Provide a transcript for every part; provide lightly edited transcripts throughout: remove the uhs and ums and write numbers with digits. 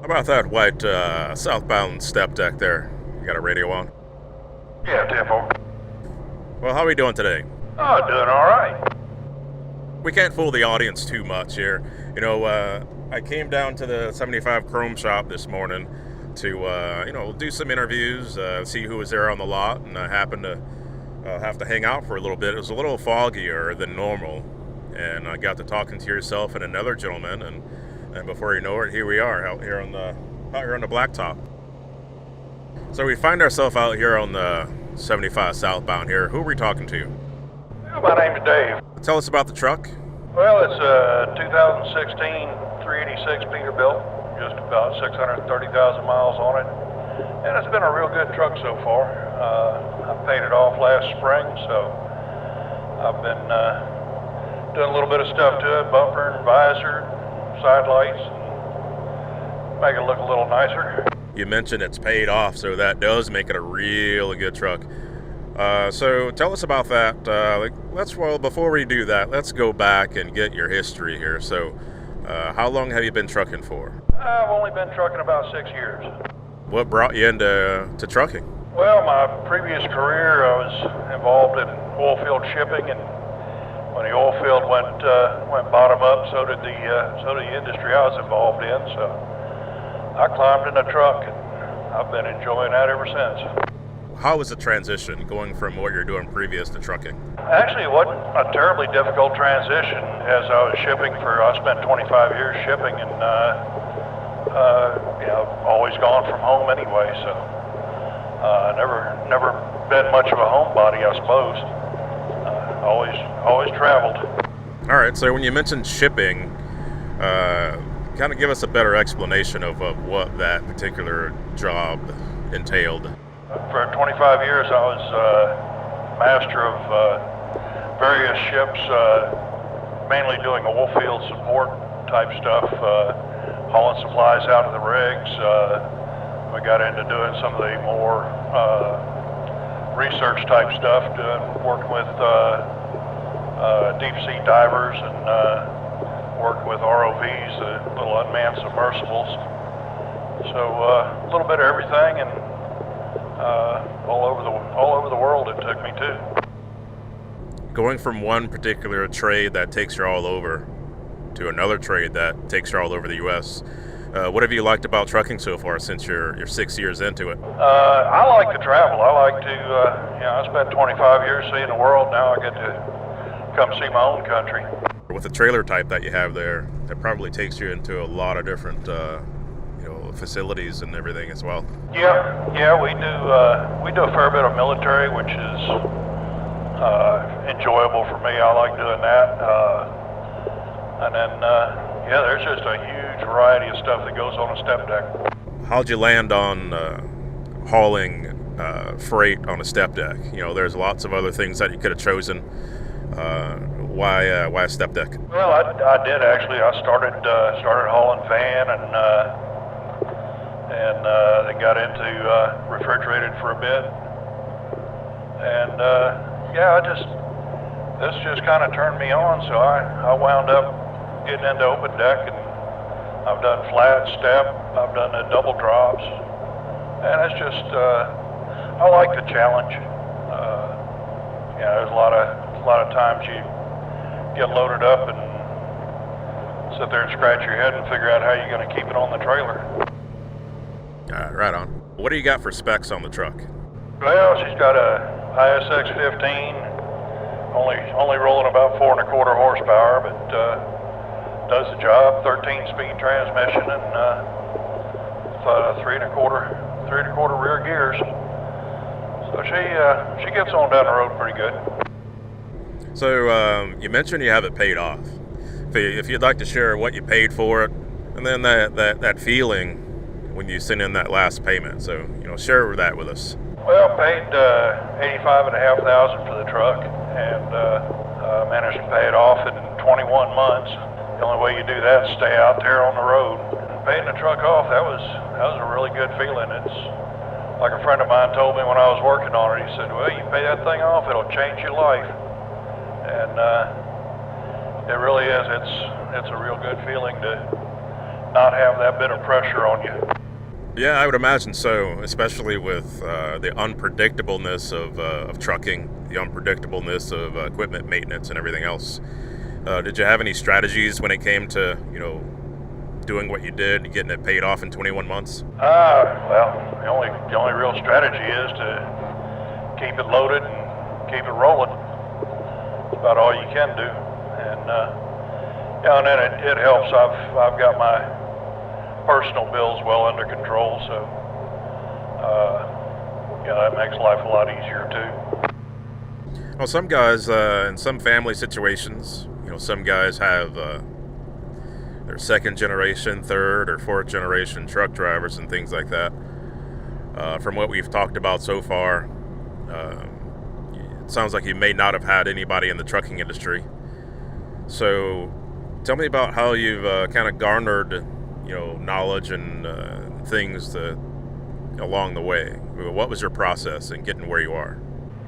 How about that white southbound step deck there? You got a radio on? Yeah, tempo. Well, how are we doing today? Oh, doing all right. We can't fool the audience too much here. I came down to the 75 Chrome shop this morning to, do some interviews, see who was there on the lot, and I happened to have to hang out for a little bit. It was a little foggier than normal, and I got to talking to yourself and another gentleman, and before you know it, here we are out here on the blacktop. So we find ourselves out here on the 75 southbound here. Who are we talking to? My name's Dave. Tell us about the truck. Well, it's a 2016 386 Peterbilt, just about 630,000 miles on it, and it's been a real good truck so far. I paid it off last spring, so I've been doing a little bit of stuff to it, bumper and visor, side lights, and make it look a little nicer. You mentioned it's paid off, so that does make it a really good truck. So tell us about that. Before we do that, let's go back and get your history here. So how long have you been trucking for? I've only been trucking about 6 years. What brought you into trucking? Well, my previous career, I was involved in oil field shipping, and when the oil field went bottom up, so did the industry I was involved in. So I climbed in a truck, and I've been enjoying that ever since. How was the transition going from what you're doing previous to trucking? Actually, it wasn't a terribly difficult transition. As I was I spent 25 years shipping, and always gone from home anyway. So never been much of a homebody, I suppose. Always traveled. All right. So when you mentioned shipping, kind of give us a better explanation of what that particular job entailed. For 25 years, I was master of various ships, mainly doing oil field support type stuff, hauling supplies out of the rigs. We got into doing some of the more research type stuff, working with deep sea divers and working with ROVs, the little unmanned submersibles. So a little bit of everything, and all over the world it took me to. Going from one particular trade that takes you all over to another trade that takes you all over the U.S., what have you liked about trucking so far since you're 6 years into it? I like to travel. I like to, I spent 25 years seeing the world. Now I get to come see my own country. With the trailer type that you have there, that probably takes you into a lot of different facilities and everything as well. Yeah, we do a fair bit of military, which is enjoyable for me. I like doing that. And then, there's just a huge variety of stuff that goes on a step deck. How'd you land on hauling freight on a step deck? There's lots of other things that you could have chosen. Why a step deck? Well, I did actually. I started hauling van and then got into refrigerated for a bit, and this just kind of turned me on. So I wound up getting into open deck, and I've done flat step, I've done the double drops, and it's just I like the challenge. There's a lot of times you get loaded up and sit there and scratch your head and figure out how you're going to keep it on the trailer. Right on. What do you got for specs on the truck? Well, she's got a ISX15, only rolling about 4 1/4 horsepower, but does the job. 13-speed transmission and 3 1/4 rear gears. So she gets on down the road pretty good. So you mentioned you have it paid off. If you'd like to share what you paid for it, and then that feeling when you send in that last payment. So share that with us. Well, paid $85,500 for the truck, and managed to pay it off in 21 months. The only way you do that is stay out there on the road. Paying the truck off, that was a really good feeling. It's like a friend of mine told me when I was working on it. He said, "Well, you pay that thing off, it'll change your life." And it really is. It's a real good feeling to not have that bit of pressure on you. Yeah, I would imagine so, especially with the unpredictableness of trucking, the unpredictableness of equipment maintenance and everything else. Did you have any strategies when it came to, doing what you did and getting it paid off in 21 months? Well, the only real strategy is to keep it loaded and keep it rolling. That's about all you can do. And and then it helps. I've got my personal bills well under control, so that makes life a lot easier too. Well, some guys in some family situations, some guys have they're second generation, third or fourth generation truck drivers and things like that. From what we've talked about so far, it sounds like you may not have had anybody in the trucking industry. So tell me about how you've kind of garnered, knowledge and things along the way. What was your process in getting where you are?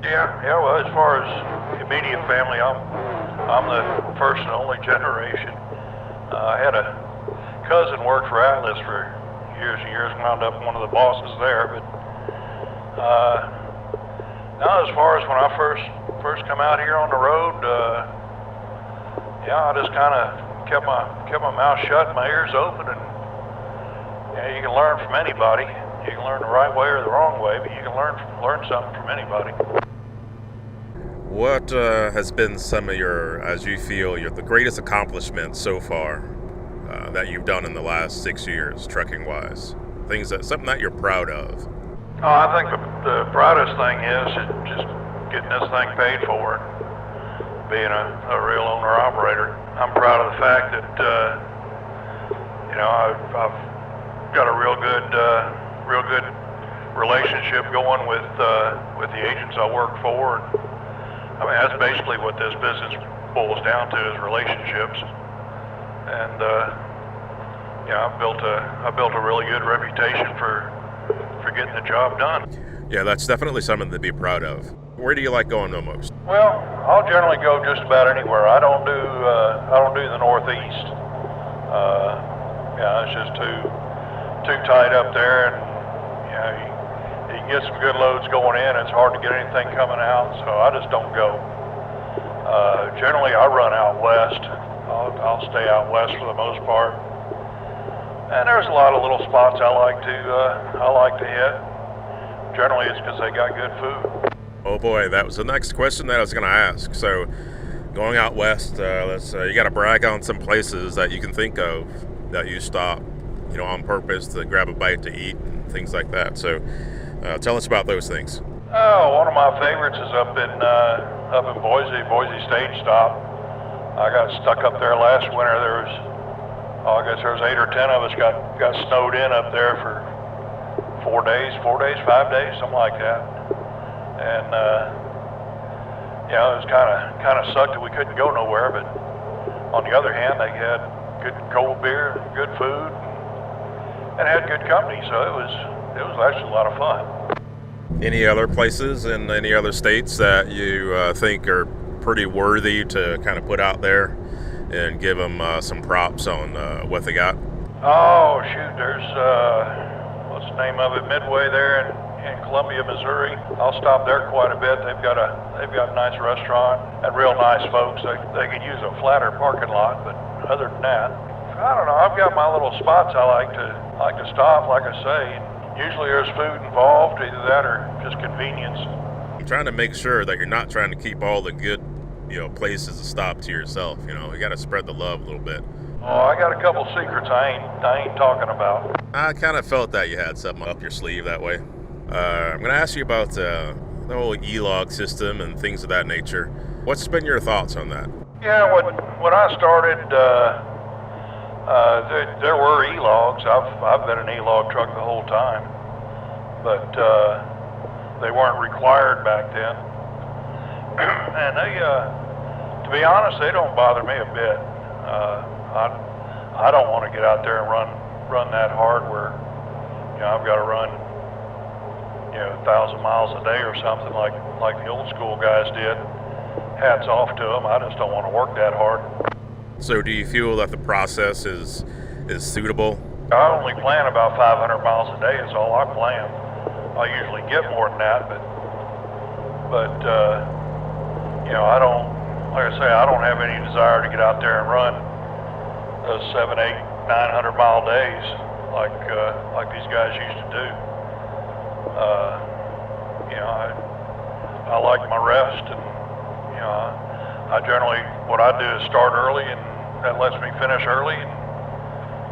Yeah. Well, as far as immediate family, I'm the first and only generation. I had a cousin work for Atlas for years and years, wound up one of the bosses there. But now, as far as when I first come out here on the road, I just kind of kept my mouth shut, my ears open, and you can learn from anybody. You can learn the right way or the wrong way, but you can learn something from anybody. What has been some of your, as you feel, the greatest accomplishments so far that you've done in the last 6 years, trucking-wise? Something that you're proud of? Oh, I think the proudest thing is just getting this thing paid for, being a real owner-operator. I'm proud of the fact that, I've got a real good relationship going with the agents I work for. I mean, that's basically what this business boils down to, is relationships. And I've built a really good reputation for getting the job done. Yeah, that's definitely something to be proud of. Where do you like going the most? Well, I'll generally go just about anywhere. I don't do the Northeast. It's just too tight up there, and you can get some good loads going in. It's hard to get anything coming out, so I just don't go. Generally, I run out west. I'll stay out west for the most part. And there's a lot of little spots I like to hit. Generally, it's because they got good food. Oh boy, that was the next question that I was going to ask. So, going out west, you got to brag on some places that you can think of that you stop, on purpose to grab a bite to eat and things like that. So, tell us about those things. Oh, one of my favorites is up in Boise Stage Stop. I got stuck up there last winter. I guess there was 8 or 10 of us got snowed in up there for 4 days, 5 days, something like that. And it was kind of sucked that we couldn't go nowhere. But on the other hand, they had good cold beer, good food, and had good company. So it was actually a lot of fun. Any other places in any other states that you think are pretty worthy to kind of put out there and give them some props on what they got? Oh shoot, there's what's the name of it? Midway there in Columbia, Missouri. I'll stop there quite a bit. They've got a nice restaurant and real nice folks. They could use a flatter parking lot, but other than that, I don't know. I've got my little spots I like to stop, like I say. Usually there's food involved, either that or just convenience. I'm trying to make sure that you're not trying to keep all the good, places to stop to yourself. You got to spread the love a little bit. Oh, I got a couple secrets I ain't talking about. I kind of felt that you had something up your sleeve that way. I'm going to ask you about the whole Elog system and things of that nature. What's been your thoughts on that? Yeah, when I started, there were Elogs. I've been an Elog truck the whole time, but they weren't required back then. And they, to be honest, they don't bother me a bit. I don't want to get out there and run that hard where I've got to run 1,000 miles a day or something like the old school guys did. Hats off to them. I just don't want to work that hard. So do you feel that the process is is suitable? I only plan about 500 miles a day is all I plan. I usually get more than that, but I don't, like I say, I don't have any desire to get out there and run those 700, 800, 900 mile days like these guys used to do. I like my rest, and I generally, what I do is start early, and that lets me finish early, and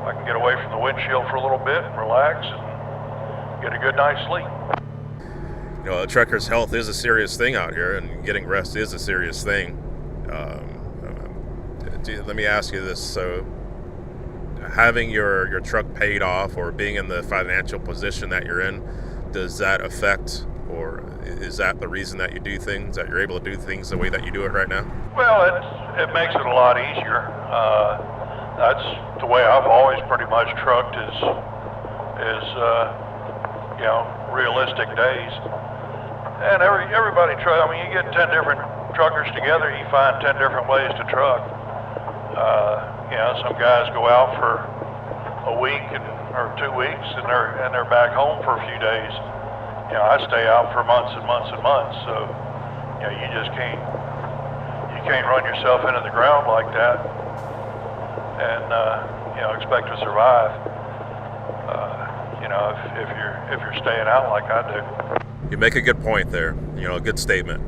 I can get away from the windshield for a little bit and relax and get a good night's sleep. A trucker's health is a serious thing out here, and getting rest is a serious thing. Let me ask you this. So having your truck paid off or being in the financial position that you're in, does that affect, or is that the reason that you do things, that you're able to do things the way that you do it right now? Well, it makes it a lot easier. That's the way I've always pretty much trucked is realistic days. And everybody I mean, you get 10 different truckers together, you find 10 different ways to truck. Some guys go out for a week or 2 weeks, and they're back home for a few days. I stay out for months and months and months, so you just can't run yourself into the ground like that and expect to survive. If you're staying out like I do. You make a good point there. A good statement.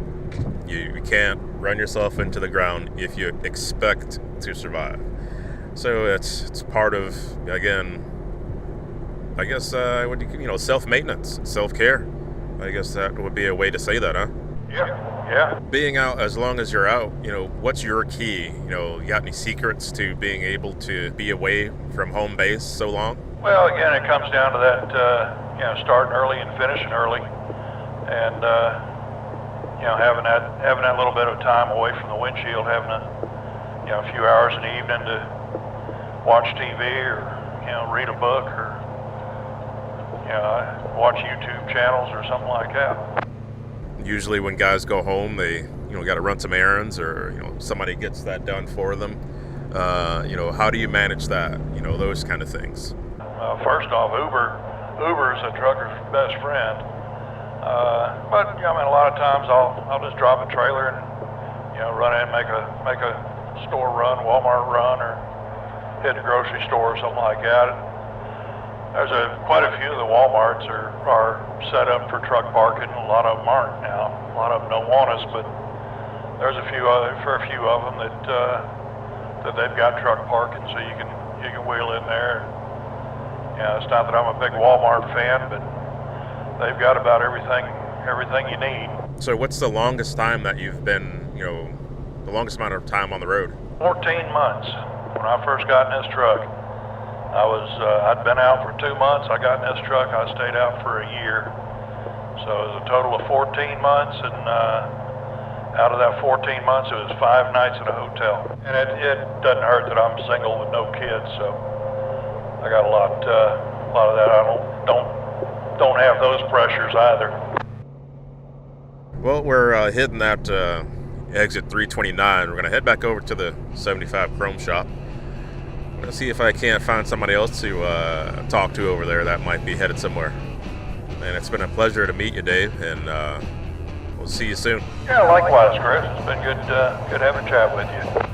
You can't run yourself into the ground if you expect to survive. So it's part of, again, I guess, self-maintenance, self-care. I guess that would be a way to say that, huh? Yeah. Being out, as long as you're out, what's your key? You got any secrets to being able to be away from home base so long? Well, again, it comes down to that, starting early and finishing early, and having that little bit of time away from the windshield, having a few hours in the evening to watch TV or read a book or watch YouTube channels or something like that. Usually when guys go home, they got to run some errands, or somebody gets that done for them. How do you manage that? Those kind of things. First off, Uber is a trucker's best friend. But a lot of times I'll just drop a trailer and run in, make a store run, Walmart run, or hit the grocery store or something like that. There's quite a few of the Walmarts are set up for truck parking. A lot of them aren't now. A lot of them don't want us, but there's a few of them that they've got truck parking, so you can wheel in there. It's not that I'm a big Walmart fan, but they've got about everything you need. So what's the longest time that you've been, the longest amount of time on the road? 14 months. When I first got in this truck, I'd been out for 2 months. I got in this truck, I stayed out for a year. So it was a total of 14 months, and out of that 14 months, it was 5 nights at a hotel. And it doesn't hurt that I'm single with no kids, so I got a lot of that. I don't have those pressures either. Well, we're hitting that exit 329. We're going to head back over to the 75 Chrome shop. I'm going to see if I can't find somebody else to talk to over there that might be headed somewhere. And it's been a pleasure to meet you, Dave, and we'll see you soon. Yeah, likewise, Chris. It's been good having a chat with you.